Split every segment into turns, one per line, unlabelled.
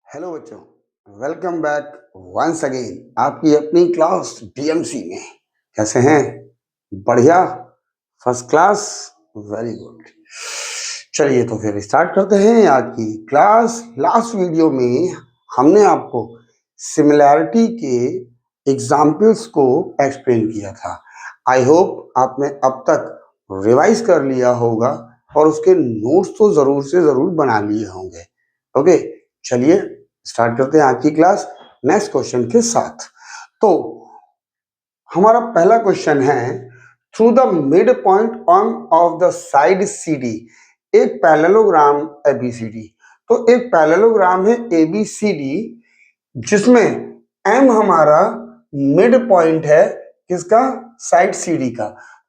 Hello बच्चों, welcome back once again आपकी अपनी क्लास डीएमसी में। कैसे हैं? बढ़िया, फर्स्ट क्लास, वेरी गुड। चलिए तो फिर स्टार्ट करते हैं आज की क्लास। लास्ट वीडियो में हमने आपको सिमिलैरिटी के एग्जाम्पल्स को एक्सप्लेन किया था। आई होप आपने अब तक रिवाइज कर लिया होगा और उसके नोट्स तो जरूर से जरूर बना लिए होंगे। ओके, चलिए स्टार्ट करते हैं आज की क्लास नेक्स्ट क्वेश्चन के साथ। तो हमारा पहला क्वेश्चन है, through the mid point on of the side C D एक पैरेललोग्राम एबीसीडी। तो एक पैरेललोग्राम है एबीसीडी जिसमें एम हमारा मिड पॉइंट है किसका? साइड सीडी का।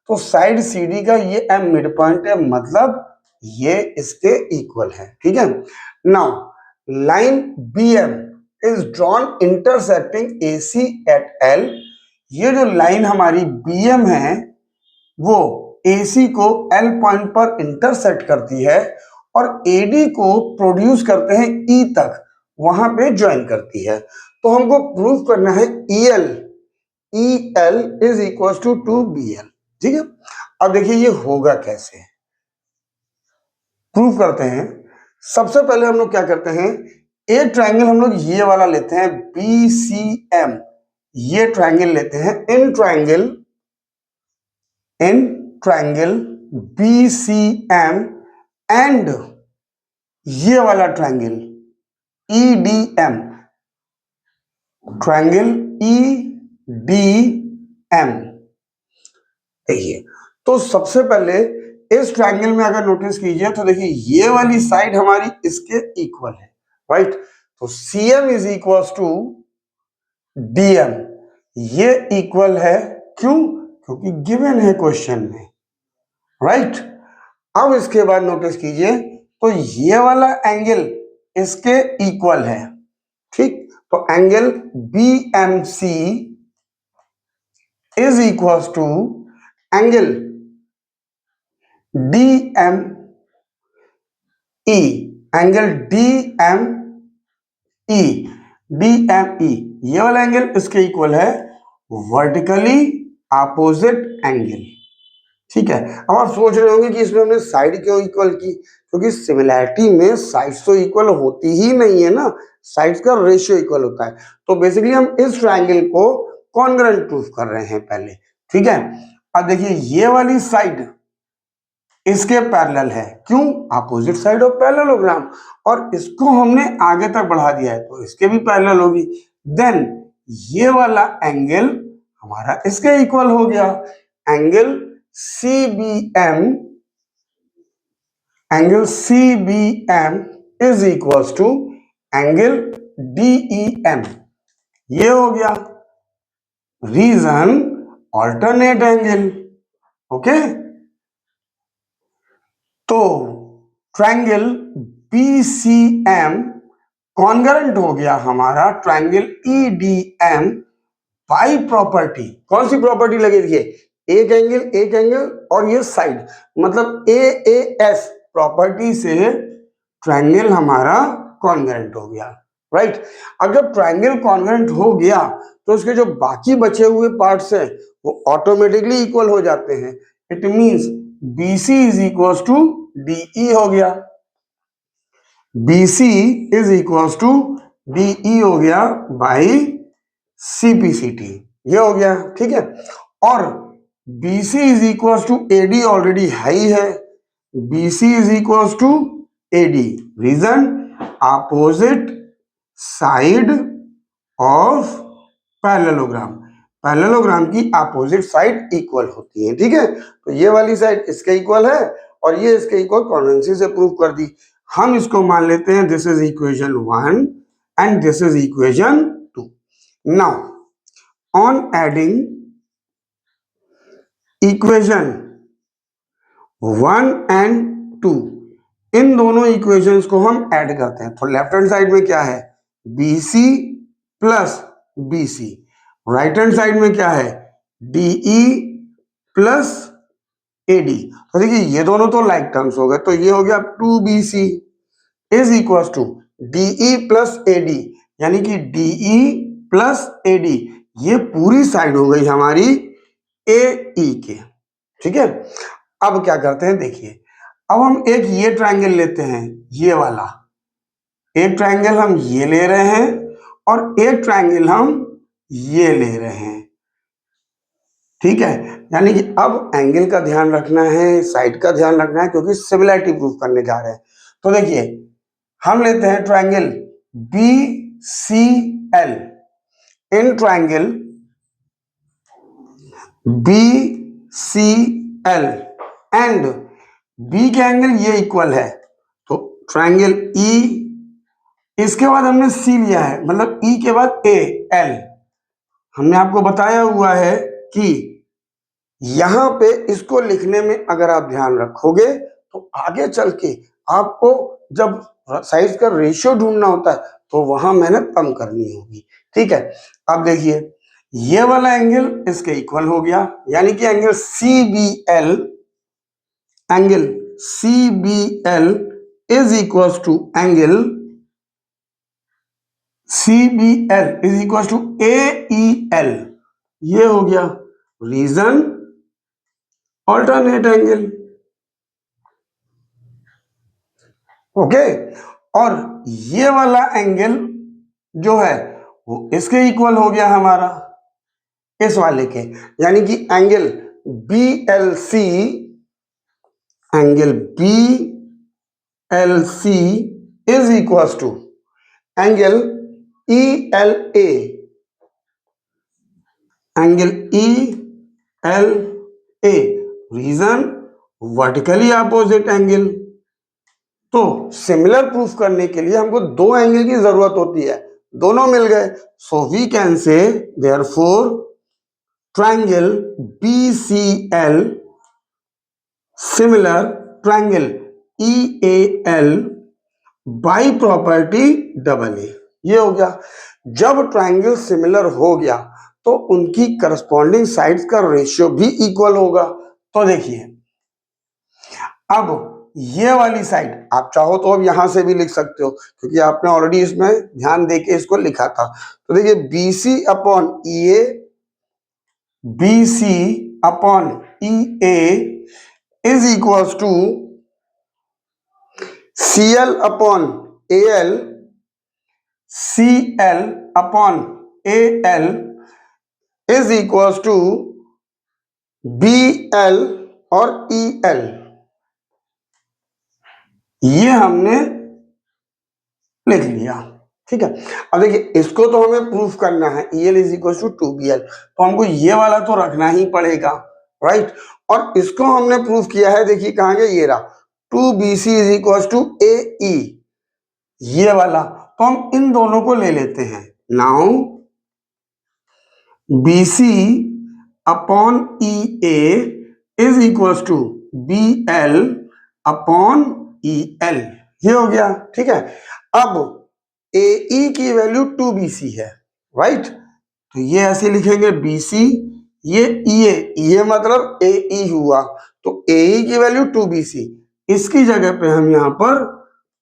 तो साइड सीडी का ये एम मिड पॉइंट है, मतलब ये इसके इक्वल है। ठीक है। Now line B M is drawn intersecting A C at L. ये जो लाइन हमारी बी एम है वो ए सी को एल पॉइंट पर इंटरसेक्ट करती है और एडी को प्रोड्यूस करते हैं ई तक, वहां पे ज्वाइन करती है। तो हमको प्रूव करना है E L is equal to B L. ठीक है। अब देखिए ये होगा कैसे, प्रूव करते हैं। सबसे पहले हम लोग क्या करते हैं, एक ट्रायंगल हम लोग ये वाला लेते हैं बी सी एम। ये ट्रायंगल लेते हैं in triangle B C M and ये वाला triangle E D M, triangle E D M. देखिए तो सबसे पहले इस ट्रायंगल में अगर नोटिस कीजिए तो देखिए ये वाली साइड हमारी इसके इक्वल है, राइट। तो C M is equal to D M, ये इक्वल है। क्यों? क्योंकि गिवन है क्वेश्चन में, राइट। अब इसके बाद नोटिस कीजिए तो ये वाला एंगल इसके इक्वल है। ठीक, तो angle B M C is equal to angle D M E, angle D M E, D M E, ये वाला एंगल इसके इक्वल है, वर्टिकली अपोजिट एंगल। ठीक है। अब आप सोच रहे होंगे कि इसमें हमने साइड क्यों इक्वल की? क्योंकि सिमिलैरिटी में साइड्स तो इक्वल होती ही नहीं है ना, साइड्स का रेशियो इक्वल होता है। तो बेसिकली हम इस ट्रायंगल को कॉन्ग्रुएंट प्रूफ कर रहे हैं पहले। ठीक है। अब देखिए ये वाली साइड इसके पैरेलल है, क्यों? Opposite side of parallelogram. और इसको हमने आगे तक बढ़ा दिया है तो इसके भी पैरेलल होगी। देन ये वाला एंगल हमारा इसके इक्वल हो गया। Angle CBM, angle CBM is equal to angle DEM, ये हो गया। Reason alternate angle. ओके, तो ट्रायंगल BCM कॉन्ग्रुएंट हो गया हमारा ट्रायंगल EDM बाय प्रॉपर्टी। कौन सी प्रॉपर्टी लगी? देखिए एक एंगल और ये साइड, मतलब AAS प्रॉपर्टी से ट्रायंगल हमारा कॉन्ग्रुएंट हो गया, राइट। अब जब ट्रायंगल कॉन्ग्रुएंट हो गया तो उसके जो बाकी बचे हुए पार्ट्स हैं वो ऑटोमेटिकली इक्वल हो जाते हैं। It means BC is equal to DE हो गया, BC is equal to DE हो गया बाई CPCT, ये हो गया। ठीक है। और BC is equal to AD already हाई है, BC is equal to AD। Reason opposite side of parallelogram, parallelogram की अपोजिट साइड इक्वल होती है। ठीक है। तो ये वाली साइड इसके इक्वल है और ये इसके इक्वल कॉन्वेंसी से प्रूव कर दी। हम इसको मान लेते हैं this is equation 1 and this is equation 2। Now on adding equation 1 and 2, इन दोनों इक्वेशंस को हम ऐड करते हैं। तो लेफ्ट हैंड साइड में क्या है? BC plus BC। Right hand side में क्या है? DE plus AD। तो देखिए ये दोनों तो लाइक टर्म्स हो गए, तो ये हो गया 2BC is equal to, DE plus AD, यानी कि DE प्लस AD, ये पूरी साइड हो गई हमारी AE के। ठीक है, अब क्या करते हैं देखिए, अब हम एक ये ट्रायंगल लेते हैं, ये वाला एक ट्रायंगल हम ये ले रहे हैं और एक ट्रायंगल हम ये ले रहे हैं। ठीक है, यानी कि अब एंगल का ध्यान रखना है, साइड का ध्यान रखना है, क्योंकि सिमिलैरिटी प्रूफ करने जा रहे हैं। तो देखिए हम लेते हैं triangle BCL। In triangle BCL and B के एंगल ये इक्वल है, तो ट्रायंगल E, इसके बाद हमने C लिया है, मतलब E के बाद AL। हमने आपको बताया हुआ है कि यहां पे इसको लिखने में अगर आप ध्यान रखोगे तो आगे चल के आपको जब साइज का रेशियो ढूंढना होता है तो वहां मेहनत कम करनी होगी। ठीक है, अब देखिए ये वाला एंगल इसके इक्वल हो गया, यानी कि angle CBL is equal to AEL, ये हो गया रीजन ऑल्टरनेट एंगल। ओके, और ये वाला एंगल जो है वो इसके इक्वल हो गया हमारा इस वाले के, यानी कि angle BLC is equal to angle ELA, reason vertically opposite angle. तो सिमिलर प्रूफ करने के लिए हमको दो एंगल की जरूरत होती है, दोनों मिल गए, so we can say therefore triangle BCL similar triangle EAL by property AA। ये हो गया, जब ट्रायंगल सिमिलर हो गया तो उनकी करस्पॉन्डिंग साइड्स का रेशियो भी इक्वल होगा। तो देखिए अब ये वाली साइड आप चाहो तो अब यहां से भी लिख सकते हो, क्योंकि आपने ऑलरेडी इसमें ध्यान देके इसको लिखा था। तो देखिए BC upon EA is equal to CL upon AL is equal to BL और EL। ये हमने लिख लिया। ठीक है, अब देखिए इसको तो हमें प्रूफ करना है, EL is equal to 2BL, तो हमको ये वाला तो रखना ही पड़ेगा, राइट। और इसको हमने प्रूफ किया है, देखिए कहां गया, ये रहा 2BC is equal to AE, ये वाला। तो हम इन दोनों को ले लेते हैं। Now BC upon EA is equal to BL upon EL, ये हो गया। ठीक है, अब AE की वैल्यू 2BC है, राइट, तो ये ऐसे लिखेंगे BC, ये EA मतलब AE हुआ, तो AE की वैल्यू 2BC, इसकी जगह पे हम यहां पर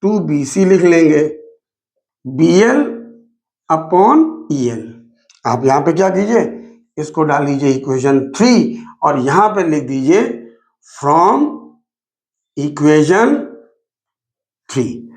2BC लिख लेंगे, BL अपॉन EL। आप यहां पे क्या कीजिए, इसको डाल दीजिए इक्वेशन 3 और यहां पे लिख दीजिए from equation 3,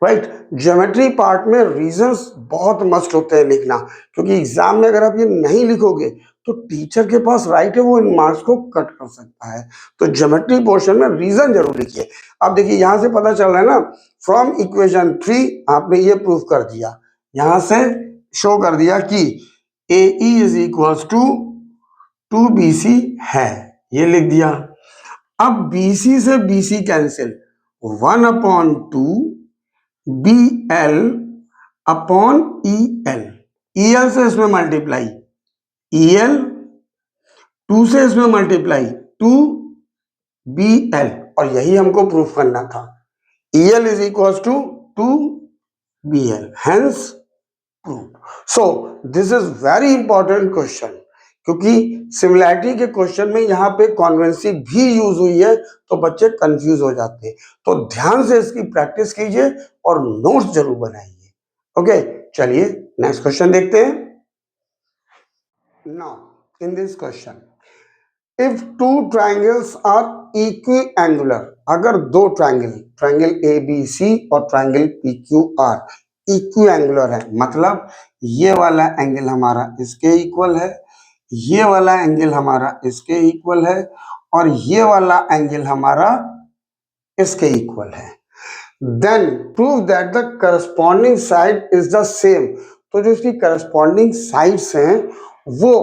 right. Geometry part में रीजंस बहुत मस्ट होते हैं लिखना, क्योंकि एग्जाम में अगर आप ये नहीं लिखोगे तो टीचर के पास राइट है, वो इन मार्क्स को कट कर सकता है। तो ज्योमेट्री पोर्शन में रीजन जरूर लिखिए। अब देखिए यहां से पता चल रहा है ना, फ्रॉम इक्वेशन 3 आपने ये प्रूफ कर दिया, यहां से शो कर दिया कि AE is equal to 2BC है, ये लिख दिया। अब BC से BC cancel, 1/2 BL upon EL, EL से इसमें मल्टीप्लाई, EL 2 से इसमें मल्टीप्लाई 2BL, और यही हमको प्रूफ करना था, EL is equal to 2BL, hence proof. So this is very important question, क्योंकि सिमिलैरिटी के क्वेश्चन में यहाँ पे कॉन्वेंसी भी यूज हुई है तो बच्चे कंफ्यूज हो जाते हैं। तो ध्यान से इसकी प्रैक्टिस कीजिए और नोट्स जरूर बनाइए। ओके, चलिए नेक्स्ट क्वेश्चन देखते हैं। Now in this question, if two triangles are equiangular, अगर दो ट्राइंगल ए बी सी और triangle P Q R equiangular है, मतलब ये वाला एंगल हमारा इसके इक्वल है, ये वाला एंगल हमारा इसके इक्वल है, और ये वाला एंगल हमारा इसके इक्वल है, then prove that the corresponding side is the same. तो जो इसकी करस्पॉन्डिंग साइड्स हैं वो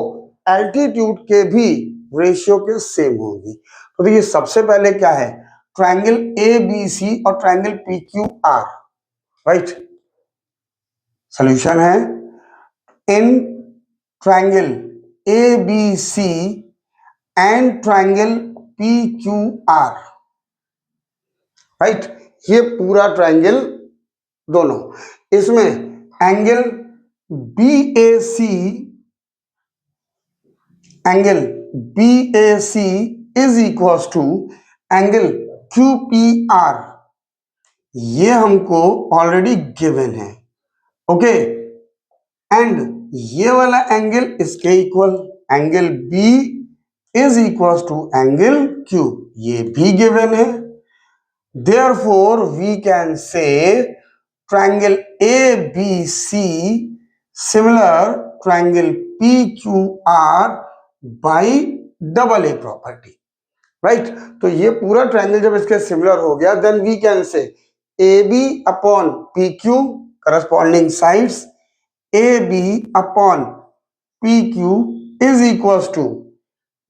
एल्टीट्यूड के भी रेशियो के सेम होंगी। तो देखिए सबसे पहले क्या है, ट्राइंगल ए बी सी और triangle P Q R, right. Solution है, in triangle A B C and triangle P Q R, right, ये पूरा ट्राइंगल दोनों, इसमें angle B A C is equal to angle Q P R, ये हमको already given है। Okay, and ये वाला एंगल इसके equal, angle B is equal to angle Q, ये भी गिवन है। Therefore, we can say triangle ABC similar triangle PQR by double A property, right? तो ये पूरा ट्राइंगल जब इसके सिमिलर हो गया, then we can say AB upon PQ corresponding sides, AB upon PQ is equals to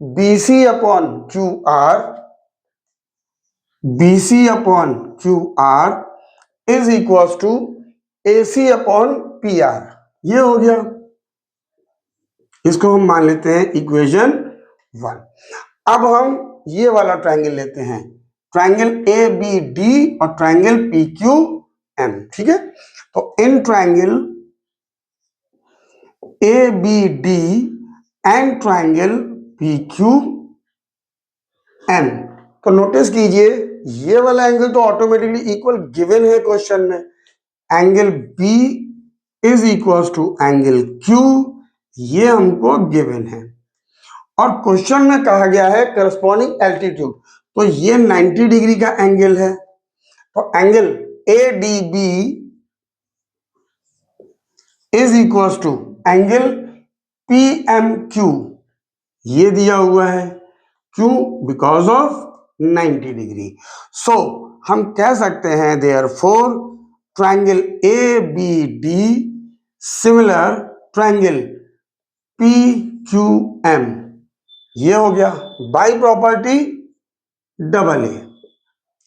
BC upon QR, BC upon QR is equals to AC upon PR, ये हो गया। इसको हम मान लेते हैं इक्वेशन 1। अब हम ये वाला ट्राइंगल लेते हैं, ट्राइंगल ए बी डी और ट्राइंगल पी क्यू एम, ठीक है। तो in triangle A B D and triangle P Q M, तो नोटिस कीजिए ये वाला एंगल तो ऑटोमेटिकली इक्वल गिवन है क्वेश्चन में, angle B is equal to angle Q, ये हमको गिवन है, और क्वेश्चन में कहा गया है करस्पॉन्डिंग एल्टीट्यूड, तो ये 90 डिग्री का एंगल है, तो angle A D B is equal to angle P M Q, ये दिया हुआ है, क्यों, बिकॉज ऑफ 90 डिग्री। सो हम कह सकते हैं therefore triangle A B D similar triangle P Q M, ये हो गया by property double A.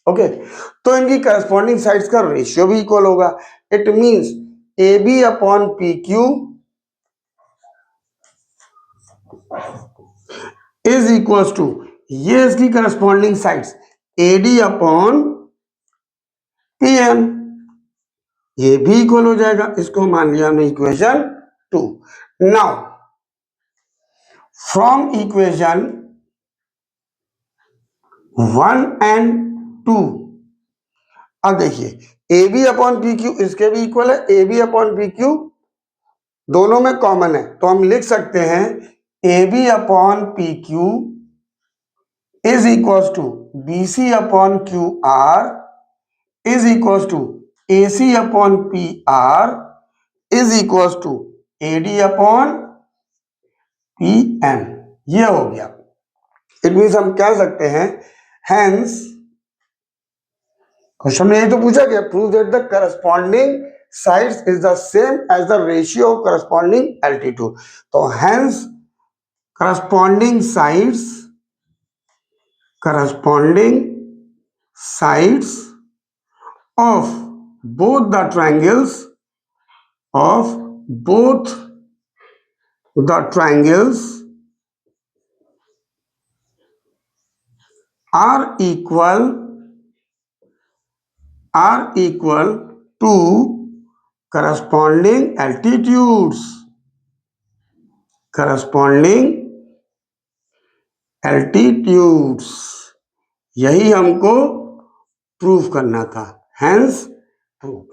Okay, तो इनकी करस्पॉन्डिंग साइड्स का रेशियो भी इक्वल होगा, it means A B upon P Q is equal to, ये इसकी corresponding sides AD upon P M, ये भी इक्वल हो जाएगा, इसको मान लिया हमने equation 2। Now from equation 1 and 2, अब देखिए A B upon P Q इसके भी इक्वल है, A B upon P Q दोनों में कॉमन है, तो हम लिख सकते हैं A B upon P Q is equal to B C upon Q R is equal to A C upon P R is equal to A D upon P M, ये हो गया। इट मीन्स हम कह सकते हैं hence, question में यही तो पूछा गया, prove that the corresponding sides is the same as the ratio of corresponding altitude, तो hence corresponding sides of both the triangles are equal to corresponding altitudes, altitudes, यही हमको प्रूफ करना था, हैंस प्रूफ।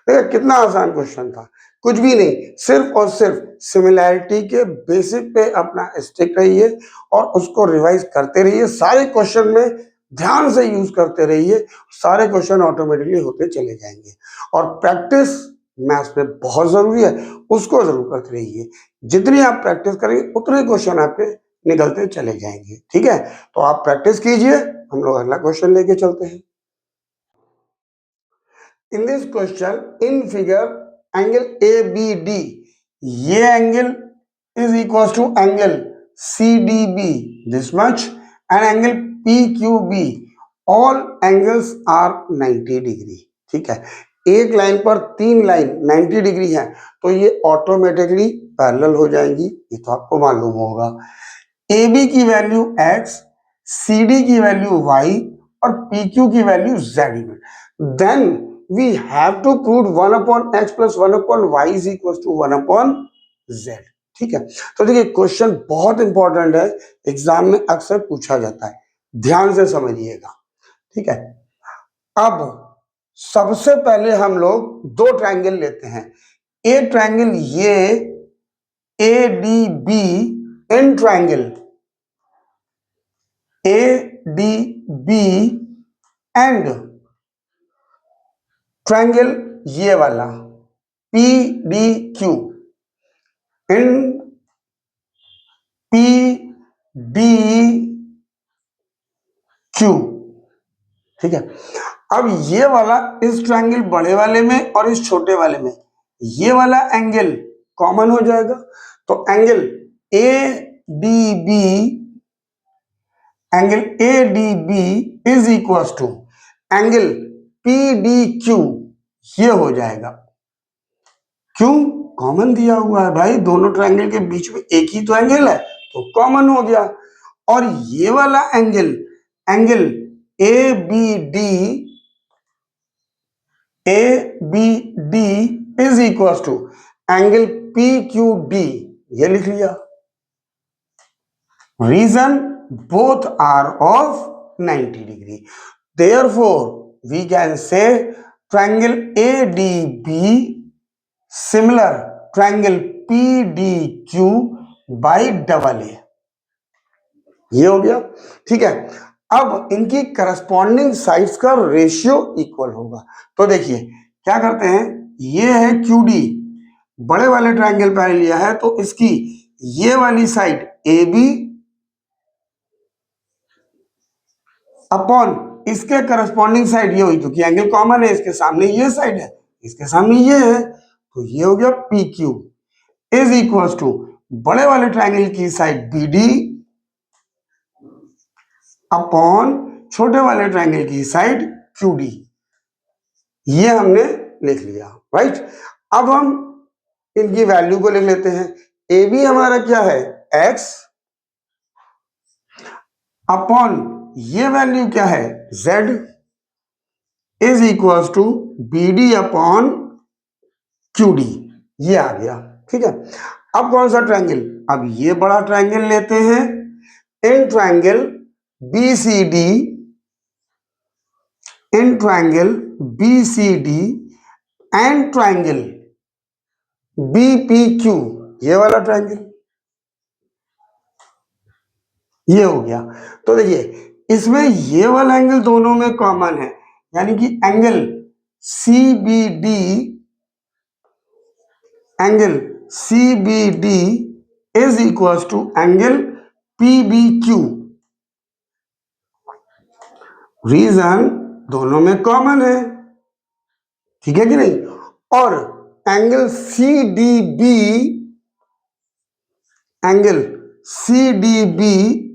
देखिए कितना आसान क्वेश्चन था, कुछ भी नहीं, सिर्फ और सिर्फ सिमिलैरिटी के बेसिक पे अपना स्टिक रहिए और उसको रिवाइज करते रहिए, सारे क्वेश्चन में ध्यान से यूज करते रहिए, सारे क्वेश्चन ऑटोमेटिकली होते चले जाएंगे। और प्रैक्टिस मैथ्स में बहुत जरूरी है, उसको जरूर करते रहिए, जितनी आप प्रैक्टिस करेंगे उतने क्वेश्चन आपके निकलते चले जाएंगे। ठीक है, तो आप प्रैक्टिस कीजिए, हम लोग अगला क्वेश्चन लेके चलते हैं। In this question, in figure, angle ABD, ये angle is equals to angle CDB, this much, and angle PQB, all angles are 90 degree. ठीक है, एक लाइन पर तीन लाइन 90 डिग्री है, तो ये ऑटोमेटिकली पैरेलल हो जाएंगी, ये तो आपको मालूम होगा। AB की वैल्यू x, CD की वैल्यू y और PQ की वैल्यू z में, then we have to prove 1 upon x plus 1 upon y is equals to 1 upon z। ठीक है, तो देखिए क्वेश्चन बहुत इंपॉर्टेंट है, एग्जाम में अक्सर पूछा जाता है, ध्यान से समझिएगा। ठीक है, अब सबसे पहले हम लोग दो ट्रायंगल लेते हैं, एक ट्रायंगल ये ADB in triangle ADB and triangle ये वाला PDQ इन PDQ। ठीक है, अब ये वाला इस ट्रायंगल बड़े वाले में और इस छोटे वाले में ये वाला एंगल कॉमन हो जाएगा, तो angle ADB is equal to angle PDQ, ये हो जाएगा। क्यों? कॉमन दिया हुआ है भाई, दोनों ट्रायंगल के बीच में एक ही तो एंगल है, तो कॉमन हो गया। और ये वाला angle ABD is equal to angle PQD, ये लिख लिया। Reason both are of 90 degree, therefore we can say triangle ADB similar triangle PDQ by double A, ये हो गया। ठीक है, अब इनकी करस्पॉन्डिंग साइड्स का रेशियो इक्वल होगा, तो देखिए क्या करते हैं, ये है QD, बड़े वाले ट्रायंगल पहले लिया है, तो इसकी ये वाली साइड AB अपॉन इसके करस्पॉन्डिंग साइड ये हुई, क्योंकि एंगल कॉमन है, इसके सामने ये साइड है, इसके सामने ये है, तो ये हो गया PQ इज इक्वल टू बड़े वाले ट्रायंगल की साइड BD अपॉन छोटे वाले ट्रायंगल की साइड QD, ये हमने लिख लिया। राइट, अब हम इनकी वैल्यू को लिख लेते हैं। AB हमारा क्या है, x अपॉन ये वैल्यू क्या है, z is equal to BD upon QD, ये आ गया। ठीक है, अब कौन सा ट्रायंगल, अब ये बड़ा ट्रायंगल लेते हैं, in triangle BCD and triangle BPQ, ये वाला ट्रायंगल, ये हो गया। तो देखिए इसमें ये वाला एंगल दोनों में कॉमन है, यानी कि angle CBD is equal to angle PBQ, reason दोनों में कॉमन है, ठीक है कि नहीं। और angle CDB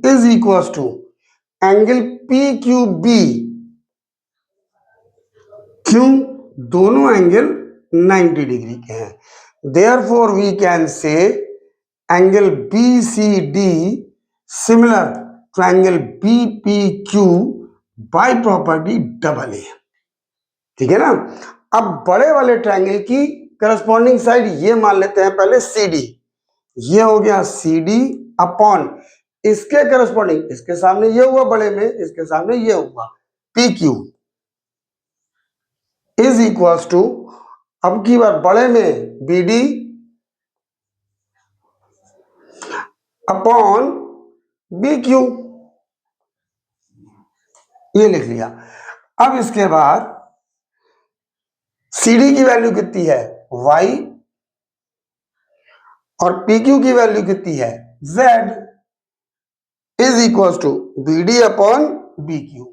is equal to angle PQB, क्यों, दोनों एंगल 90 डिग्री के हैं, therefore we can say angle BCD similar triangle BPQ by property double A। ठीक है ना, अब बड़े वाले ट्रायंगल की करस्पॉन्डिंग साइड ये मान लेते हैं पहले CD, ये हो गया CD अपॉन इसके करस्पॉन्डिंग, इसके सामने ये हुआ बड़े में, इसके सामने ये हुआ, P Q is equals to, अब की बार बड़े में B D upon B Q, ये लिख लिया। अब इसके बाद सी डी की वैल्यू कितनी है, वाई, और पी क्यू की वैल्यू कितनी है, Z, is equals to B D upon B Q.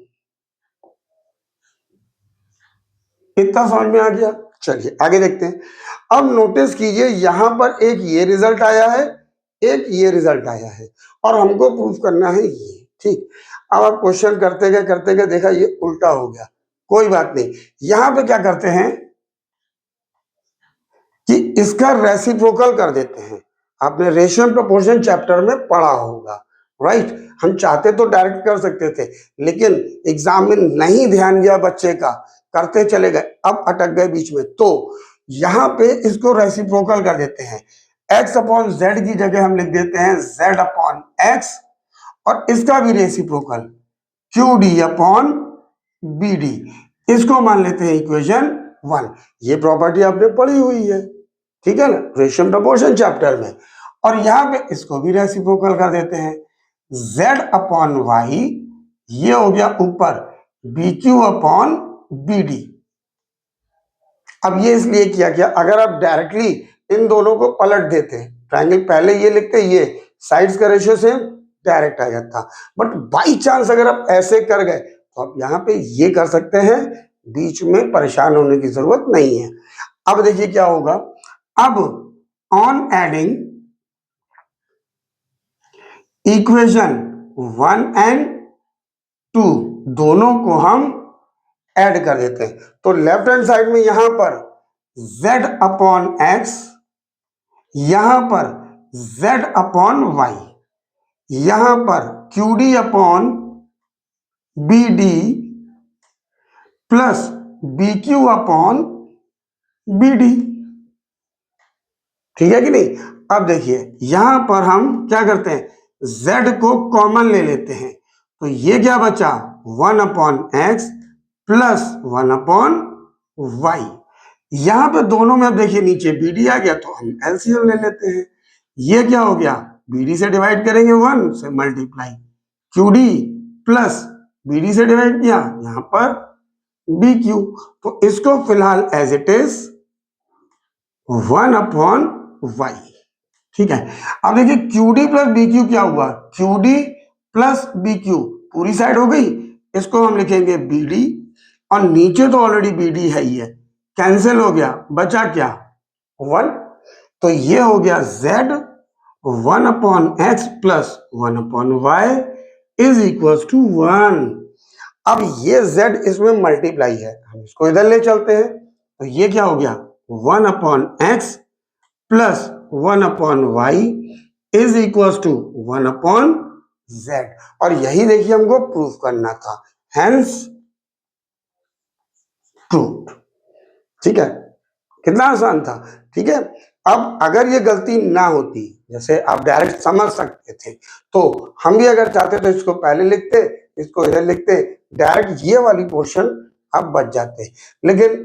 इतना समझ में आ गया। चलिए आगे देखते हैं। अब नोटिस कीजिए यहां पर एक ये रिजल्ट आया है, एक ये रिजल्ट आया है, और हमको प्रूफ करना है ये, ठीक। अब आप क्वेश्चन करते गए देखा ये उल्टा हो गया, कोई बात नहीं। यहां पे क्या करते हैं कि इसका रेसिप्रोकल कर देते हैं। आपने रेशियो एंड प्रोपोर्शन चैप्टर में पढ़ा होगा, राइट। हम चाहते तो डायरेक्ट कर सकते थे, लेकिन एग्जाम में नहीं ध्यान गया बच्चे का, करते चले गए, अब अटक गए बीच में, तो यहां पे इसको रेसिप्रोकल कर देते हैं। x अपॉन जेड की जगह हम लिख देते हैं z अपॉन एक्स, और इसका भी reciprocal Q D upon B D, इसको मान लेते हैं इक्वेशन 1। ये प्रॉपर्टी आपने पढ़ी हुई है, ठीक है ना, रेशियो एंड प्रोपोर्शन चैप्टर में। और यहां पे इसको भी रेसिप्रोकल कर देते हैं, z अपॉन वाई, ये हो गया ऊपर B Q upon B D. अब ये इसलिए किया गया, अगर आप डायरेक्टली इन दोनों को पलट देते, ट्रायंगल पहले ये लिखते, ये साइड्स का रेशियो सेम डायरेक्ट आ जाता, बट बाई चांस अगर आप ऐसे कर गए तो आप यहाँ पे ये कर सकते हैं, बीच में परेशान होने की जरूरत नहीं है। अब देखिए क्या होगा, अब ऑन एडिंग इक्वेशन 1 एंड 2 दोनों को हम ऐड कर देते हैं, तो लेफ्ट हैंड साइड में यहां पर z अपॉन एक्स, यहां पर z अपॉन वाई, यहां पर Q D upon B D plus B Q upon B D, ठीक है कि नहीं। अब देखिए यहां पर हम क्या करते हैं, z को कॉमन ले लेते हैं, तो ये क्या बचा, 1 upon x plus 1 upon Y. यहां पे दोनों में अब देखिए नीचे बी डी आ गया, तो हम एलसीएम ले लेते हैं। ये क्या हो गया, बी डी से डिवाइड करेंगे 1 से multiply, q d plus b d से डिवाइड किया, यहां पर बी क्यू, तो इसको फिलहाल as it is 1 upon y, ठीक है। अब देखिए q d plus B q क्या हुआ, q d plus B q पूरी साइड हो गई, इसको हम लिखेंगे बी डी, और नीचे तो ऑलरेडी बी डी है ही है, कैंसिल हो गया, बचा क्या 1, तो ये हो गया z 1 upon x plus 1 upon y is equal to 1। अब ये z इसमें मल्टीप्लाई है, हम इसको इधर ले चलते हैं, तो ये क्या हो गया 1 upon x plus 1 upon y is equal to 1 upon z, और यही देखिए हमको प्रूफ करना था, हेंस प्रूव्ड, ठीक है। कितना आसान था, ठीक है। अब अगर ये गलती ना होती, जैसे आप डायरेक्ट समझ सकते थे, तो हम भी अगर चाहते तो इसको पहले लिखते, इसको इधर लिखते, डायरेक्ट ये वाली पोर्शन अब बच जाते, लेकिन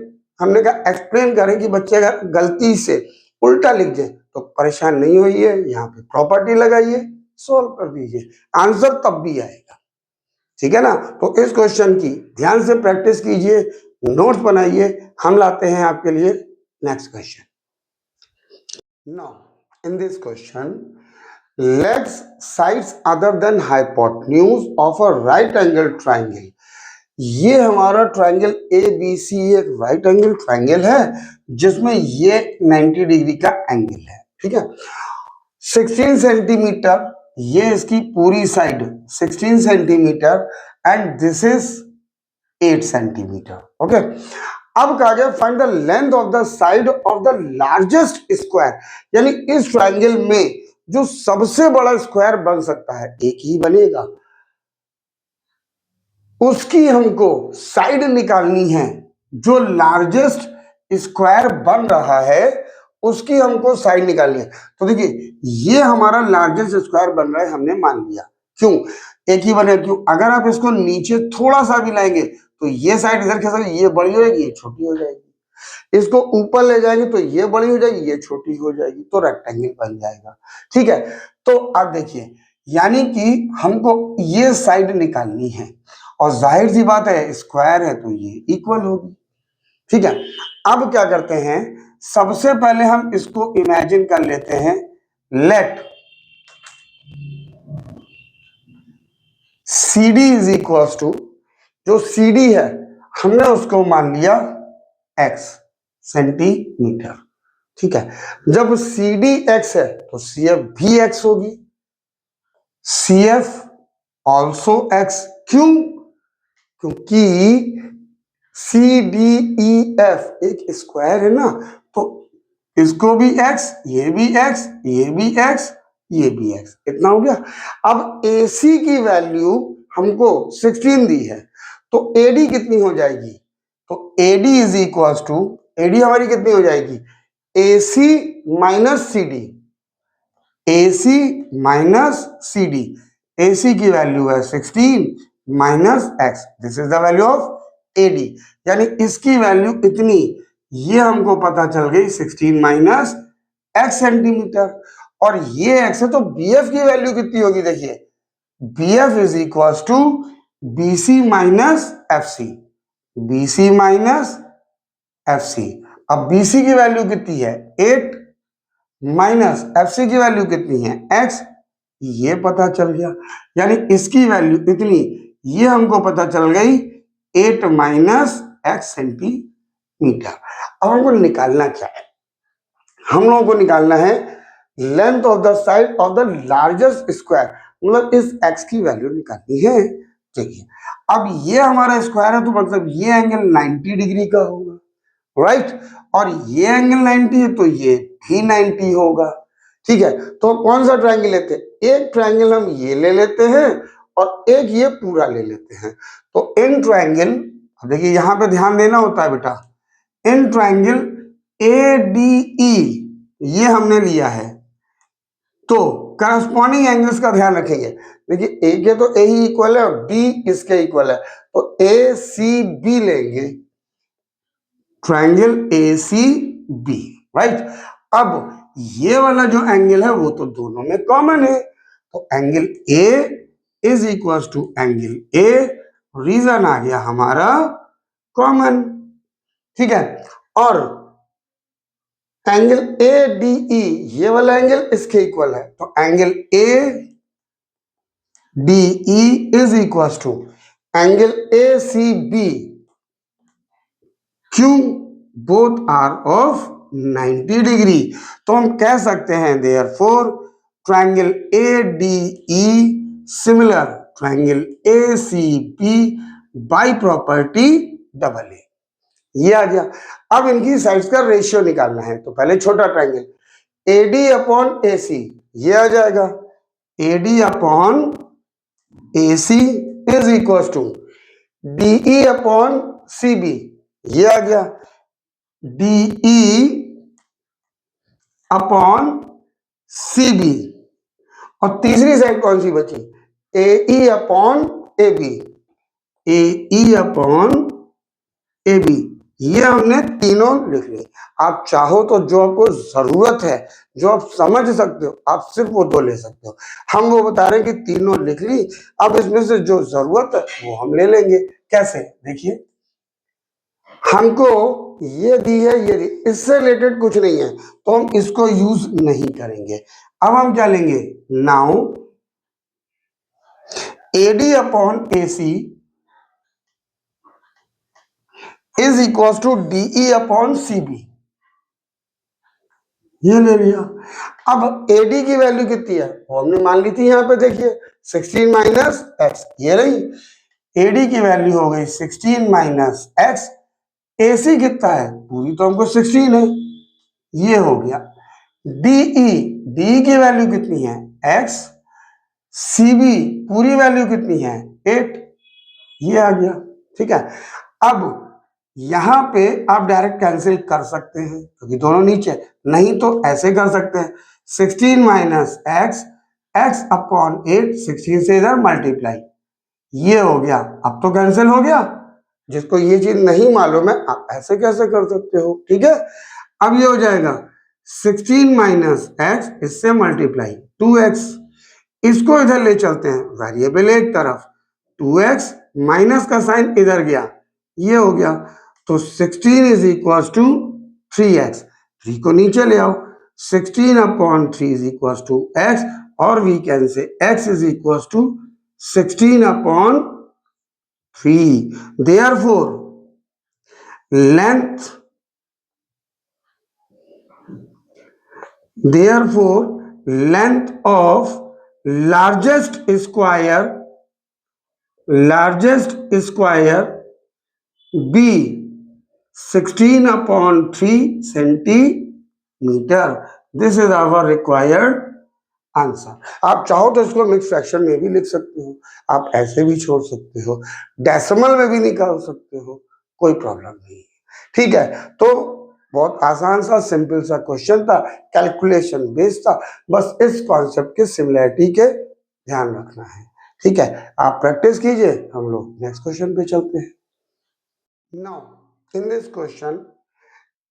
हमने कहा एक्सप्लेन करें कि बच्चे अगर गलती से उल्टा लिख जाए तो परेशान नहीं होइए, यहाँ पे प्रॉपर्टी लगाइए, सोल्व कर दीजिए, आंसर तब भी आएगा, ठीक है ना। तो इस क्वेश्चन की ध्यान से प्रैक्टिस कीजिए, नोट्स बनाइए, हम लाते हैं आपके लिए next question. Now in this question, let's sides other than hypotenuse of a right angle triangle. ये हमारा ट्राइंगल ए बी सी एक राइट एंगल ट्राइंगल है, जिसमें ये 90 डिग्री का एंगल है, ठीक है। 16 सेंटीमीटर ये इसकी पूरी side 16 centimetre, and this is 8 centimetre, okay. अब कहा गया find the length of the side of the largest square, यानी इस ट्राइंगल में जो सबसे बड़ा स्क्वायर बन सकता है, एक ही बनेगा, उसकी हमको साइड निकालनी है। जो लार्जेस्ट स्क्वायर बन रहा है उसकी हमको साइड निकालनी है। तो देखिए ये हमारा लार्जेस्ट स्क्वायर बन रहा है, हमने मान लिया, क्यों? एक ही बने, क्यों? अगर आप इसको नीचे थोड़ा सा भी लाएंगे तो ये साइड इधर खिसक, ये बड़ी हो जाएगी, ये छोटी हो जाएगी। इसको ऊपर ले जाएंगे तो ये बड़ी हो जाएगी, ये छोटी हो जाएगी, तो रेक्टेंगल बन जाएगा। ठीक है, तो अब देखिए, यानी कि हमको ये साइड निकालनी है, और जाहिर सी बात है स्क्वायर है तो ये इक्वल होगी। ठीक है, अब क्या करते हैं, सबसे पहले हम इसको इमेजिन कर लेते हैं, let CD is equal to, जो CD है हमने उसको मान लिया x सेंटीमीटर। ठीक है, जब CD x है तो CF भी x होगी, CF ऑल्सो x। क्यों? क्योंकि CDEF एक स्क्वायर है ना, तो इसको भी x, ये भी x, ये भी x, ये भी x, इतना हो गया। अब AC की वैल्यू हमको 16 दी है, तो AD कितनी हो जाएगी? तो AD is equal to, AD हमारी कितनी हो जाएगी? AC minus CD, AC minus CD। AC की वैल्यू है 16 minus x, this is the value of AD, यानी इसकी वैल्यू इतनी, ये हमको पता चल गई 16 माइनस x सेंटीमीटर। और ये x है, तो BF की वैल्यू कितनी होगी? देखिए, BF is equal to BC minus FC, BC minus FC। अब BC की वैल्यू कितनी है? 8 माइनस FC की वैल्यू कितनी है? x, ये पता चल गया, यानी इसकी वैल्यू इतनी, ये हमको पता चल गई 8 माइनस x सेंटीमीटर। अब हमको निकालना क्या है? हम लोगों को निकालना है length of the side of the largest square, मतलब इस x की वैल्यू निकालनी है। देखिए, अब ये हमारा स्क्वायर है, तो मतलब ये एंगल 90 डिग्री का होगा, राइट? और ये एंगल 90 है, तो ये भी 90 होगा। ठीक है, तो कौन सा ट्रायंगल लेते हैं? एक ट्रायंगल हम ये ले लेते हैं और एक ये पूरा ले लेते हैं। तो इन ट्रायंगल, देखिए यहां पे ध्यान देना होता है बेटा, इन ट्रायंगल ADE ये हमने लिया है, तो करस्पॉन्डिंग एंगल्स का ध्यान रखेंगे। देखिए, ए के तो ए ही इक्वल है और बी इसके इक्वल है, तो ACB लेंगे, ट्रायंगल ACB, राइट? अब ये वाला जो एंगल है वो तो दोनों में कॉमन है, तो angle A is equal to angle A, reason आ गया हमारा कॉमन। ठीक है, और एंगल ADE ये वाला एंगल इसके इक्वल है, तो angle ADE is equal to angle ACB। क्यों? बोथ आर ऑफ 90 डिग्री, तो हम कह सकते हैं therefore triangle ADE similar triangle ACB by property double A. ये आ गया। अब इनकी साइड्स का रेशियो निकालना है, तो पहले छोटा ट्रायंगल AD अपॉन AC, ये आ जाएगा AD upon AC is equal to DE upon CB, ये आ गया DE अपॉन CB। और तीसरी साइड कौन सी बची? AE upon AB, AE upon AB, ये हमने तीनों लिख ली। आप चाहो तो जो आपको जरूरत है, जो आप समझ सकते हो, आप सिर्फ वो दो ले सकते हो। हम वो बता रहे हैं कि तीनों लिख ली, अब इसमें से जो जरूरत है वो हम ले लेंगे। कैसे? देखिए, हमको ये दी है, ये दी, इससे रिलेटेड कुछ नहीं है, तो हम इसको यूज नहीं करेंगे। अब हम क्या लेंगे? Now AD upon AC is equal to DE upon CB, ये ले लिया। अब AD की वैल्यू कितनी है वो हमने मान ली थी, यहां पे देखिए 16 माइनस x, ये रही AD की वैल्यू हो गई 16 माइनस x। AC कितना है? पूरी तो हमको 16 है, ये हो गया। DE की वैल्यू कितनी है? x। CB पूरी वैल्यू कितनी है? 8, ये आ गया। ठीक है, अब यहां पे आप डायरेक्ट कैंसिल कर सकते हैं क्योंकि दोनों नीचे, नहीं तो ऐसे कर सकते हैं 16 माइनस x, x अपॉन 8, 16 से इधर मल्टीप्लाई, ये हो गया। अब तो कैंसिल हो गया। जिसको ये चीज नहीं मालूम है आप ऐसे कैसे कर सकते हो, ठीक है। अब ये हो जाएगा 16 माइनस एक्स, इससे मल्टीप्लाई 2x, इसको इधर ले चलते हैं, वेरिएबल एक तरफ, 2x माइनस का साइन इधर गया, ये हो गया। तो 16 इज इक्वल टू 3x, 3 को नीचे ले आओ, 16 upon 3 is equal to x, और we can say x is equal to 16 upon 3। Therefore, length, therefore length of largest square B 16 upon 3 centimeter. This is our required answer. आप चाहो तो इसको mix fraction में भी लिख सकते हो, आप ऐसे भी छोड़ सकते हो, डेसिमल में भी निकाल सकते हो, कोई प्रॉब्लम नहीं है, ठीक है। तो बहुत आसान सा सिंपल सा क्वेश्चन था, कैलकुलेशन बेस्ड था, बस इस कॉन्सेप्ट के सिमिलरिटी के ध्यान रखना है, ठीक है। आप प्रैक्टिस कीजिए, हम लोग नेक्स्ट क्वेश्चन पे चलते हैं। Now in this question,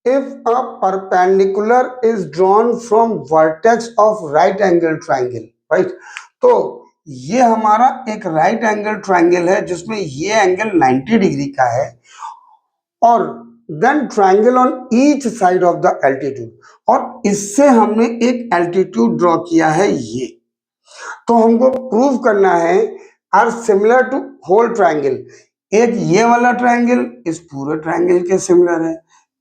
if a perpendicular is drawn from vertex of right angle triangle, right, तो ये हमारा एक राइट एंगल ट्राइंगल है जिसमें ये एंगल 90 डिग्री का है, और then triangle on each side of the altitude, और इससे हमने एक एल्टीट्यूड ड्रॉ किया है ये। तो हमको प्रूव करना है are similar to whole triangle, एक ये वाला ट्राइंगल इस पूरे ट्राइंगल के सिमिलर है,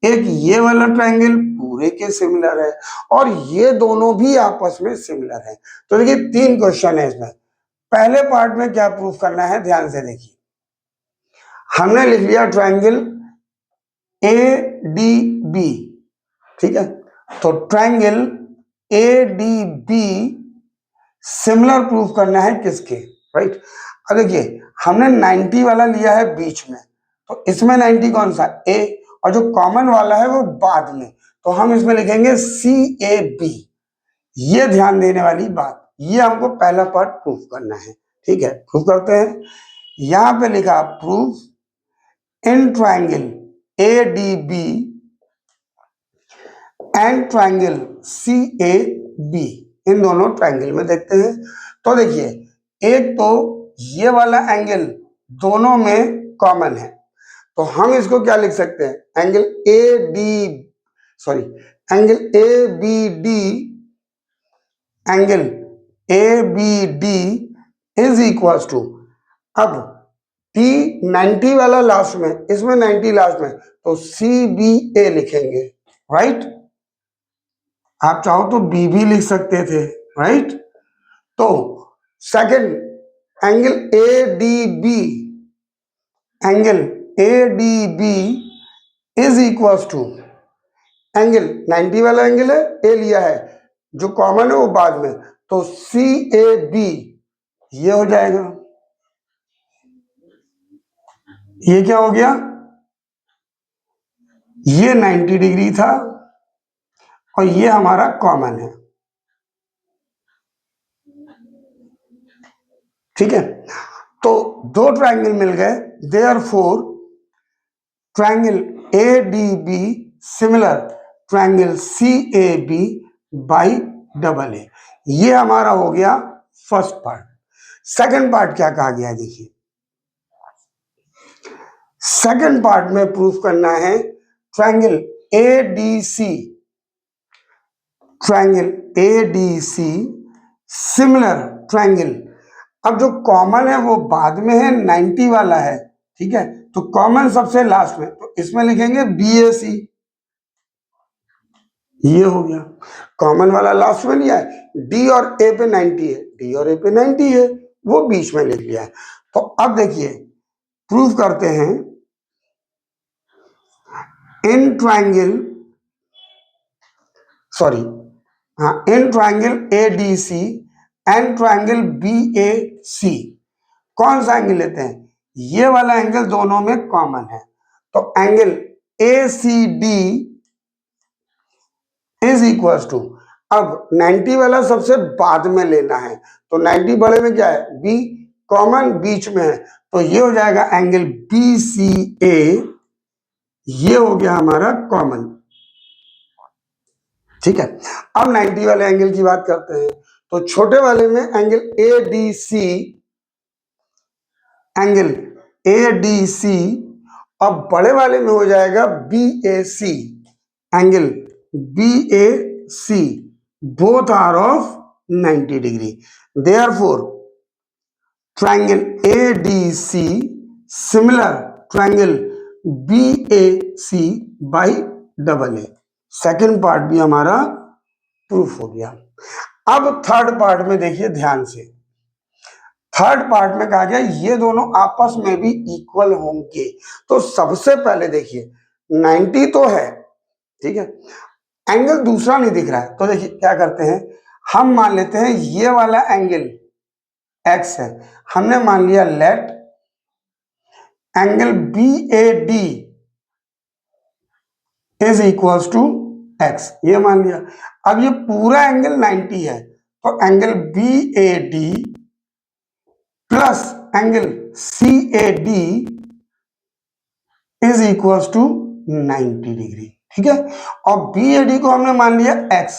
एक ये वाला ट्राइंगल पूरे के सिमिलर है, और ये दोनों भी आपस में सिमिलर है। तो देखिए 3 क्वेश्चन है इसमें। पहले पार्ट में क्या प्रूफ करना है, ध्यान से देखिए। हमने लिख लिया ट्राइंगल ए डी बी, ठीक है। तो triangle A D B similar proof करना है किसके, राइट। अब देखिए हमने 90 वाला लिया है बीच में, तो इसमें 90 कौन सा, ए, और जो कॉमन वाला है वो बाद में, तो हम इसमें लिखेंगे सी ए बी। ये ध्यान देने वाली बात, ये हमको पहला पार्ट प्रूफ करना है, ठीक है। प्रूफ करते हैं। यहां पे लिखा proof in triangle A D B and triangle C A B, इन दोनों ट्राइंगल में देखते हैं। तो देखिए एक तो ये वाला एंगल दोनों में कॉमन है, तो हम इसको क्या लिख सकते हैं, angle A B D, angle A B D is equal to, अब टी 90 वाला लास्ट में, इसमें 90 लास्ट में, तो सी बी ए लिखेंगे, राइट। आप चाहो तो बी भी लिख सकते थे, राइट। तो second angle A D B, angle A D B is equal to, angle 90 वाला एंगल है, ए लिया है, जो कॉमन है वो बाद में, तो सी ए बी ये हो जाएगा। ये क्या हो गया, ये 90 डिग्री था और ये हमारा कॉमन है, ठीक है। तो दो ट्राइंगल मिल गए, therefore triangle A D B similar triangle C A B by double A. ये हमारा हो गया फर्स्ट पार्ट। सेकंड पार्ट क्या कहा गया है, देखिए सेकंड पार्ट में प्रूफ करना है triangle A D C, triangle A D C similar triangle, अब जो कॉमन है वो बाद में है, 90 वाला है, ठीक है। तो कॉमन सबसे लास्ट में, तो इसमें लिखेंगे बी ए सी, ये हो गया। कॉमन वाला लास्ट में लिया है, डी और ए पे 90 है, डी और ए पे 90 है, वो बीच में लिख लिया है। तो अब देखिए प्रूफ करते हैं इन ट्राइंगल, सॉरी हाँ, in triangle A D C and triangle B A C, कौन सा एंगल लेते हैं, ये वाला एंगल दोनों में कॉमन है, तो angle A C D is equal to, अब 90 वाला सबसे बाद में लेना है, तो 90 बड़े में क्या है, बी, कॉमन बीच में है, तो ये हो जाएगा एंगल बी सी ए, ये हो गया हमारा कॉमन। ठीक है, अब 90 वाले एंगल की बात करते हैं, तो छोटे वाले में angle A D C, angle A D C, अब बड़े वाले में हो जाएगा B A C, angle B A C, both are of 90 degree, therefore triangle A D C similar triangle B A C by double A. Second part भी हमारा proof हो गया। अब थर्ड पार्ट में देखिए ध्यान से, थर्ड पार्ट में कहा गया ये दोनों आपस में भी इक्वल होंगे, तो सबसे पहले देखिए 90 तो है, ठीक है, एंगल दूसरा नहीं दिख रहा है, तो देखिए क्या करते हैं, हम मान लेते हैं ये वाला एंगल x है, हमने मान लिया let angle B A D is equals to x, ये मान लिया। अब ये पूरा एंगल 90 है, तो angle B A D plus angle C A D is equals to 90 degree, ठीक है। और बी ए डी को हमने मान लिया x,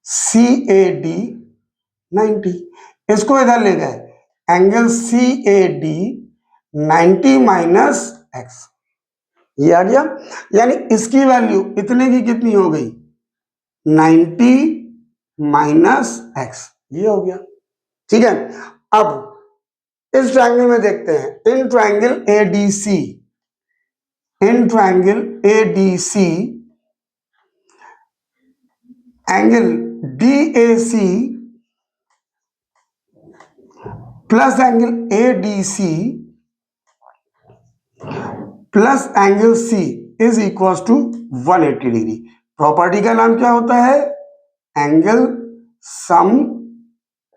सी ए डी 90, इसको इधर ले गए, angle C A D 90 minus x, ये आ गया, यानी इसकी वैल्यू इतने की कितनी हो गई, 90 माइनस एक्स, ये हो गया, ठीक है। अब इस ट्रायंगल में देखते हैं, in triangle A D C, in triangle A D C angle D A C plus angle A D C plus angle C is equal to 180 degree. Property का नाम क्या होता है, एंगल सम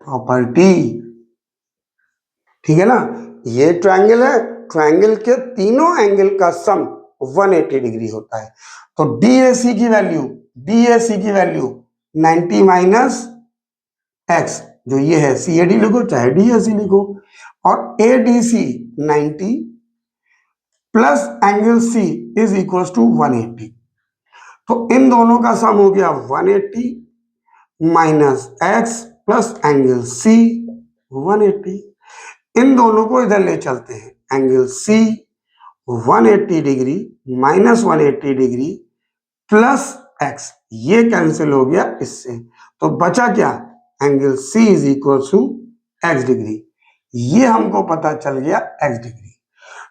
प्रॉपर्टी, ठीक है ना। ये ट्रायंगल है, ट्रायंगल के तीनों एंगल का सम 180 डिग्री होता है, तो DAC की वैल्यू, DAC की वैल्यू 90 माइनस एक्स, जो ये है CAD लिखो चाहे DAC लिखो, और ADC 90 plus angle C is equal to 180, तो इन दोनों का सम हो गया 180 minus x plus angle C 180, इन दोनों को इधर ले चलते हैं, angle C 180 degree minus 180 degree plus x, ये कैंसिल हो गया इससे, तो बचा क्या, angle C is equal to x degree, ये हमको पता चल गया x डिग्री।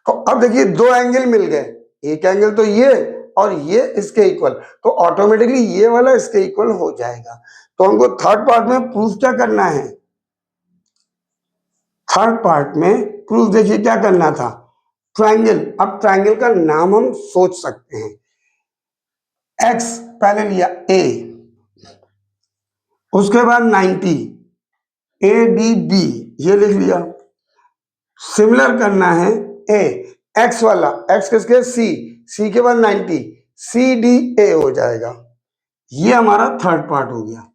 तो अब देखिए दो एंगल मिल गए, एक एंगल तो ये और ये इसके इक्वल, तो ऑटोमेटिकली ये वाला इसके इक्वल हो जाएगा। तो हमको थर्ड पार्ट में प्रूफ क्या करना है, थर्ड पार्ट में प्रूफ देखिए क्या करना था, ट्रायंगल, अब ट्रायंगल का नाम हम सोच सकते हैं, x पहले लिया a, उसके बाद 90 ADB ये लिख लिया, सिमिलर करना है a, x वाला, x किसके C के बाद 90 CDA हो जाएगा, ये हमारा थर्ड पार्ट हो गया,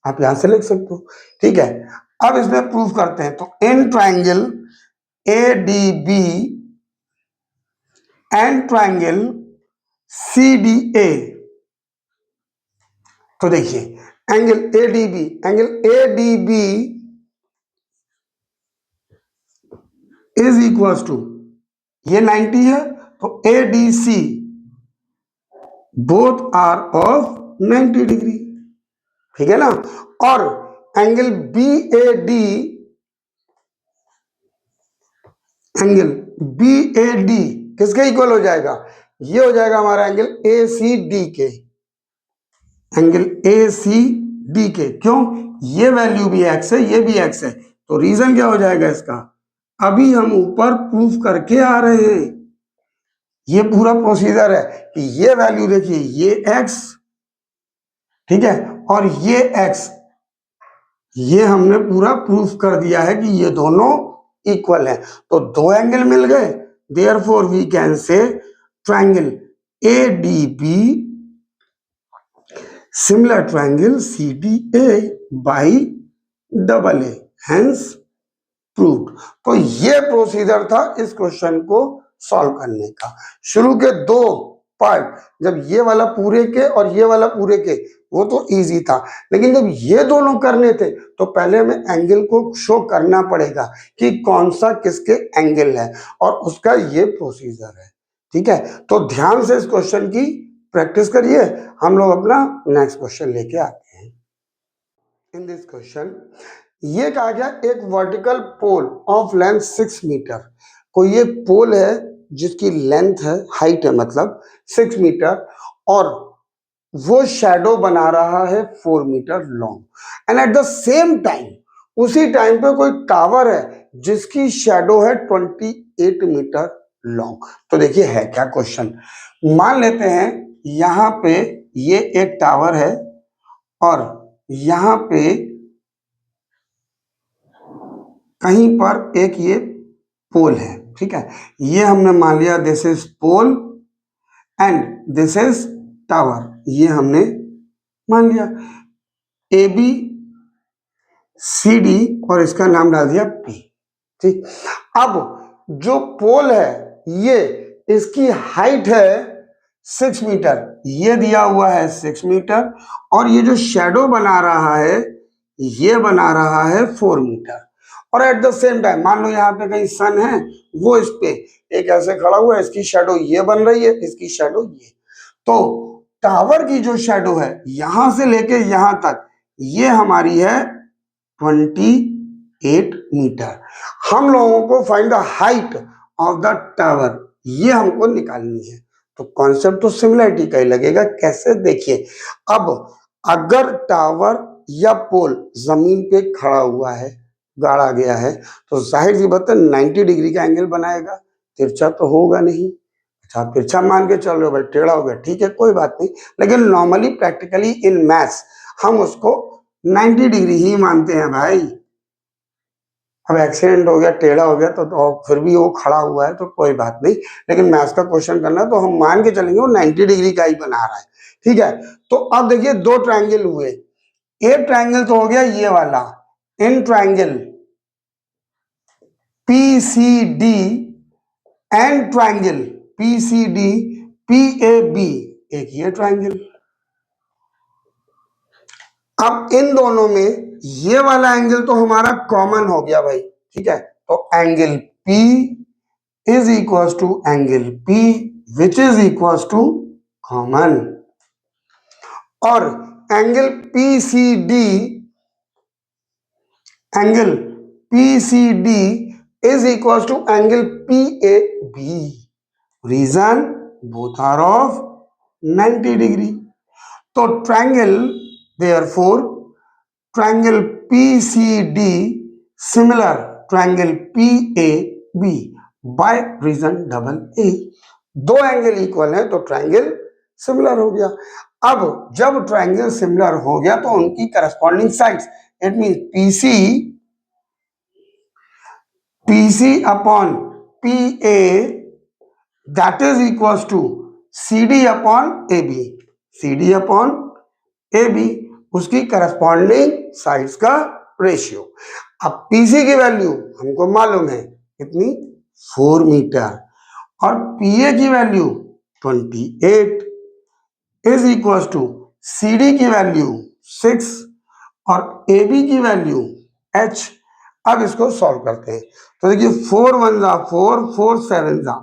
आप यहां से लिख सकते हो, ठीक है। अब इसमें प्रूफ करते हैं, तो in triangle ADB and triangle CDA, तो देखिए angle ADB is equal to, ये 90 है, तो ADC both are of 90 degree, ठीक है ना। और एंगल BAD, एंगल BAD किसके इक्वल हो जाएगा, ये हो जाएगा हमारा एंगल ACD के, एंगल ACD के, क्यों, ये वैल्यू भी x है, ये भी x है, तो रीजन क्या हो जाएगा इसका, अभी हम ऊपर प्रूफ करके आ रहे हैं, ये पूरा प्रोसीजर है कि ये वैल्यू देखिए, ये x, ठीक है, और ये x, ये हमने पूरा प्रूफ कर दिया है कि ये दोनों इक्वल है, तो दो एंगल मिल गए, therefore we can say triangle ADB similar triangle CDA by AA, hence proved. तो ये प्रोसीजर था इस क्वेश्चन को सॉल्व करने का। शुरू के दो पार्ट, जब ये वाला पूरे के और ये वाला पूरे के, वो तो इजी था, लेकिन जब ये दोनों करने थे तो पहले हमें एंगल को शो करना पड़ेगा कि कौन सा किसके एंगल है, और उसका ये प्रोसीजर है। ठीक है, तो ध्यान से इस क्वेश्चन की प्रैक्टिस करिए। हम लोग अपना नेक्स्ट क्वेश्चन लेके आते हैं। इन दिस क्वेश्चन ये कहा गया एक vertical pole of length 6 metre. कोई ये पोल है जिसकी लेंथ है, हाइट है मतलब 6 मीटर, और वो शैडो बना रहा है 4 metre long. And at the same time, उसी टाइम पे कोई टावर है जिसकी शैडो है 28 मीटर लॉन्ग। तो देखिए है क्या क्वेश्चन। मान लेते हैं यहां पे ये एक टावर है और यहां पे कहीं पर एक ये पोल है। ठीक है, ये हमने मान लिया this is pole and this is tower, ये हमने मान लिया AB CD और इसका नाम डाल दिया P। ठीक, अब जो पोल है ये, इसकी हाइट है 6 मीटर, ये दिया हुआ है 6 मीटर, और ये जो शैडो बना रहा है ये बना रहा है 4 मीटर। और एट द सेम टाइम मान लो यहाँ पे कहीं सन है, वो इस पे एक ऐसे खड़ा हुआ है, इसकी शैडो ये बन रही है, इसकी शैडो ये। तो टावर की जो शैडो है यहां से लेके यहां तक, ये हमारी है 28 मीटर। हम लोगों को find the height of the tower, ये हमको निकालनी है। तो कॉन्सेप्ट तो सिमिलरिटी का ही लगेगा। कैसे, देखिए, अब अगर टावर या पोल जमीन पे खड़ा हुआ है, गाड़ा गया है, तो जाहिर सी बात है 90 डिग्री का एंगल बनाएगा, तिरछा तो होगा नहीं। अच्छा, आप तिरछा मान के चल रहे हो भाई, टेढ़ा हो गया, ठीक है कोई बात नहीं, लेकिन नॉर्मली प्रैक्टिकली इन मैथ्स हम उसको 90 डिग्री ही मानते हैं भाई। अब एक्सीडेंट हो गया, टेढ़ा हो गया तो फिर भी वो खड़ा हुआ है तो कोई बात नहीं, लेकिन मैथ्स का क्वेश्चन करना है तो हम मान के चलेंगे वो 90 डिग्री का ही बना रहा है। ठीक है, तो अब देखिए दो ट्रायंगल हुए। एक ट्रायंगल तो हो गया ये वाला, in triangle PCD and triangle PCD PAB, एक ये ट्रायंगल। अब इन दोनों में ये वाला एंगल तो हमारा कॉमन हो गया भाई। ठीक है, तो angle P is equal to angle P which is equal to common, और angle PCD is equal to angle PAB। Reason, both are of 90 degree. तो triangle, therefore triangle PCD similar triangle PAB by reason double A। दो angle equal है तो triangle similar हो गया। अब जब triangle similar हो गया तो उनकी corresponding sides, it means PC upon PA that is equal to CD upon AB, CD upon AB, उसकी करस्पॉन्डिंग साइड्स का रेशियो। अब PC की वैल्यू हमको मालूम है कितनी, 4 मीटर, और PA की value 28 is equal to CD की वैल्यू 6 और AB की वैल्यू H। अब इसको सॉल्व करते हैं तो देखिए 4 1 जा 4, 4 7 जा,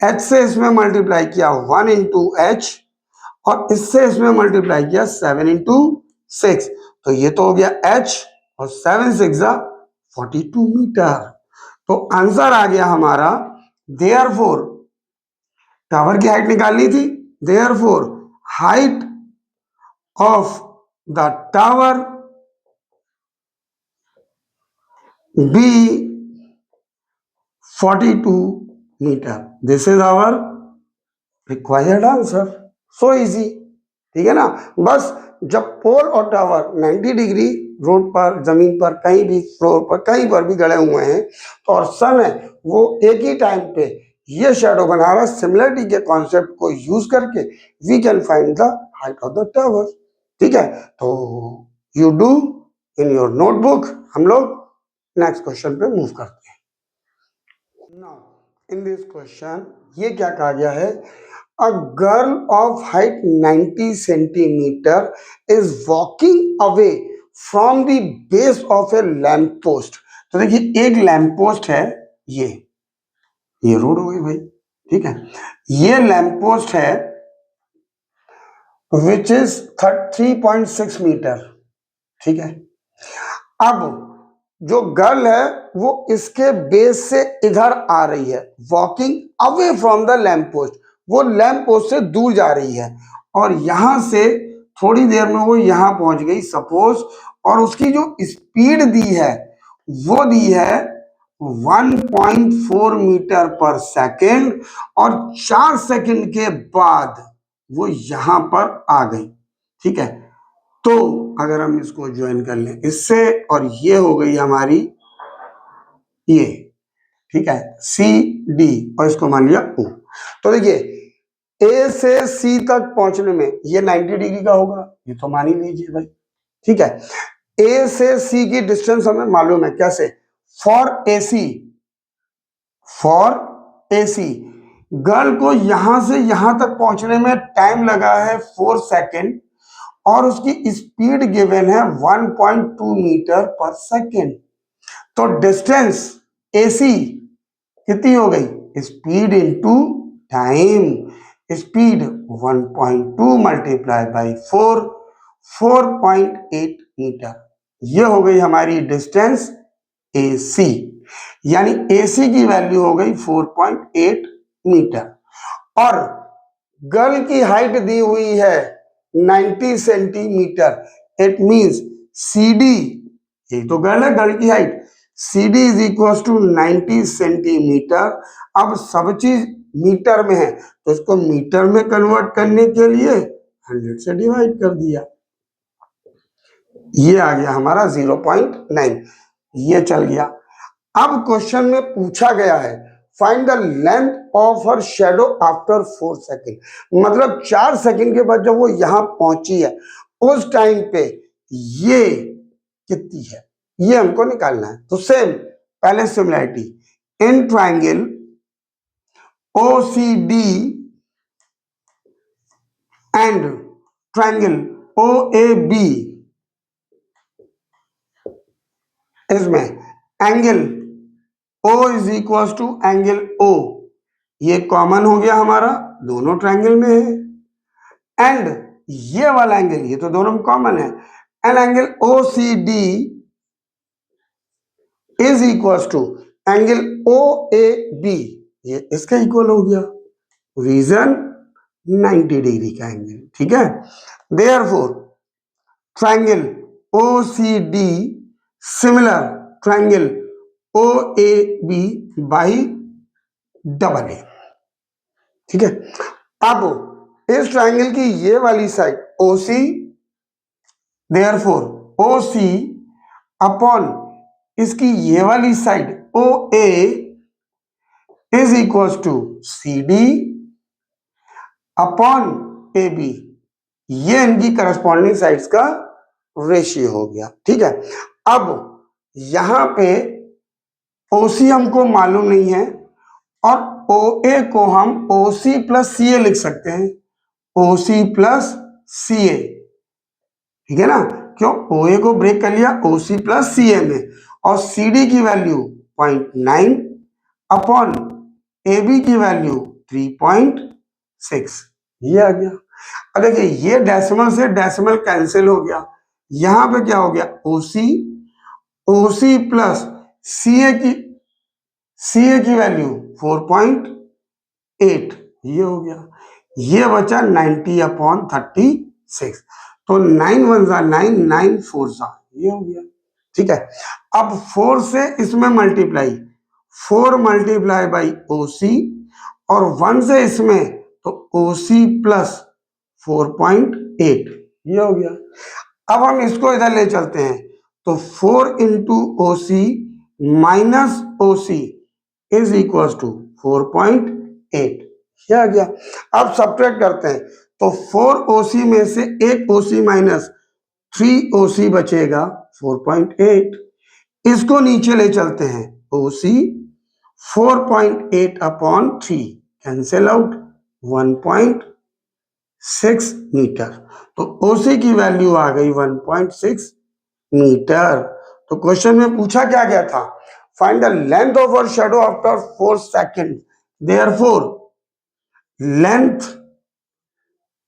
H से इसमें मल्टीप्लाई किया 1 इंटू H, और इससे इसमें मल्टीप्लाई किया 7 इंटू 6, तो ये तो हो गया H, और 7 6 जा 42 मीटर। तो आंसर आ गया हमारा, देयरफॉर टावर की हाइट निकालनी थी, therefore height of the tower be 42 metre. This is our required answer. So easy. ठीक है ना, बस जब पोल और टावर 90 डिग्री रोड पर, जमीन पर, कहीं भी फ्लोर पर, कहीं पर भी गड़े हुए हैं, तो और सन है वो एक ही टाइम पे ये शैडो बना रहा है, सिमिलरिटी के कॉन्सेप्ट को यूज करके we can find the height of the tower. ठीक है, तो you do in your notebook. हम लोग नेक्स्ट क्वेश्चन पे मूव करते हैं। नाउ इन दिस क्वेश्चन ये क्या कहा गया है, a girl of height 90 centimetre is walking away from the base of A lamp post. तो देखिए एक लैम्प पोस्ट है, ये रोड हो गई भाई, ठीक है, ये लैम्प पोस्ट है विच इज 3.6 मीटर, ठीक है। अब जो गर्ल है वो इसके बेस से इधर आ रही है, walking away from the lamp post, वो लैम्प पोस्ट से दूर जा रही है और यहां से थोड़ी देर में वो यहां पहुंच गई सपोज, और उसकी जो स्पीड दी है वो दी है 1.4 मीटर पर सेकेंड, और 4 सेकेंड के बाद वो यहां पर आ गई, ठीक है। तो अगर हम इसको ज्वाइन कर लें इससे, और ये हो गई हमारी ये, ठीक है, सी डी, और इसको मान लिया ओ। तो देखिए ए से सी तक पहुंचने में ये 90 डिग्री का होगा, ये तो मान ही लीजिए भाई, ठीक है। ए से सी की डिस्टेंस हमें मालूम है, कैसे, फॉर एसी गर्ल को यहां से यहां तक पहुंचने में टाइम लगा है 4 सेकेंड, और उसकी स्पीड गिवन है 1.2 मीटर पर सेकेंड। तो डिस्टेंस एसी कितनी हो गई, speed into time, speed 1.2 multiply by 4, 4.8 metre, ये हो गई हमारी डिस्टेंस एसी, यानी एसी की वैल्यू हो गई 4.8 मीटर। और गर्ल की हाइट दी हुई है 90 सेंटीमीटर, इट मींस CD, ये तो गर्ल की height, CD is equal to 90 centimetre. अब सब चीज मीटर में है तो इसको मीटर में कन्वर्ट करने के लिए 100 से डिवाइड कर दिया, ये आ गया हमारा 0.9, ये चल गया। अब क्वेश्चन में पूछा गया है find the length of her shadow after 4 second, मतलब 4 सेकेंड के बाद जब वो यहां पहुंची है उस टाइम पे ये कितनी है, ये हमको निकालना है। तो सेम पहले similarity, in triangle OCD and triangle OAB, इसमें angle O is equal to angle O, ये कॉमन हो गया हमारा, दोनों ट्रायंगल में है। एंड ये वाला एंगल, ये तो दोनों में कॉमन है, and angle OCD is equal to angle OAB, ये इसका इक्वल हो गया, रीजन 90 डिग्री का एंगल, ठीक है। Therefore triangle OCD similar triangle OAB by double A, ठीक है। अब इस ट्रायंगल की ये वाली side OC, therefore OC upon इसकी ये वाली side OA is equal to CD upon AB, ये इनकी करस्पॉन्डिंग साइड्स का रेशियो हो गया, ठीक है। अब यहां पे OC हमको मालूम नहीं है, और OA को हम OC प्लस CA लिख सकते हैं, OC प्लस CA, ठीक है ना, क्यों, OA को ब्रेक कर लिया OC प्लस CA में, और CD की वैल्यू 0.9 अपॉन AB की वैल्यू 3.6, ये आ गया। अब देखिए ये डेसिमल से डेसिमल कैंसिल हो गया, यहां पे क्या हो गया, OC प्लस CA की वैल्यू 4.8, ये हो गया, ये बचा 90 अपॉन 36, तो 9 1 जा 9, 9 4 जा, ये हो गया, ठीक है। अब 4 से इसमें मल्टीप्लाई, 4 मल्टीप्लाई बाई OC, और 1 से इसमें तो OC प्लस 4.8, ये हो गया। अब हम इसको इधर ले चलते हैं, तो 4 into OC minus OC is equal to 4.8, ये आ गया। अब सब्ट्रैक्ट करते हैं, तो 4 OC में से 1 OC माइनस 3 OC बचेगा 4.8। इसको नीचे ले चलते हैं, OC 4.8 upon 3 cancel out 1.6 metre. तो OC की वैल्यू आ गई 1.6 मीटर। तो क्वेश्चन में पूछा क्या गया था, find the length of our shadow after 4 second. Therefore length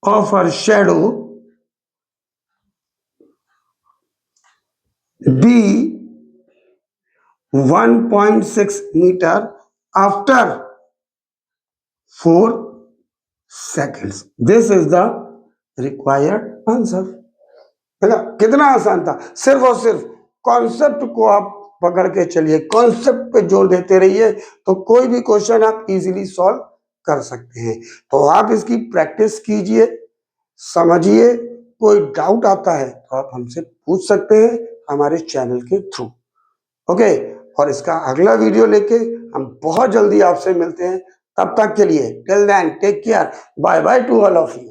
of our shadow be 1.6 meter after 4 seconds. This is the required answer. है ना, कितना आसान था। सिर्फ और सिर्फ कॉन्सेप्ट को आप पकड़ के चलिए, कॉन्सेप्ट पे जोर देते रहिए, तो कोई भी क्वेश्चन आप इजीली सॉल्व कर सकते हैं। तो आप इसकी प्रैक्टिस कीजिए, समझिए, कोई डाउट आता है तो आप हमसे पूछ सकते हैं हमारे चैनल के थ्रू। ओके, और इसका अगला वीडियो लेके हम बहुत जल्दी आपसे मिलते हैं। तब तक के लिए till then take care, bye bye to all of you.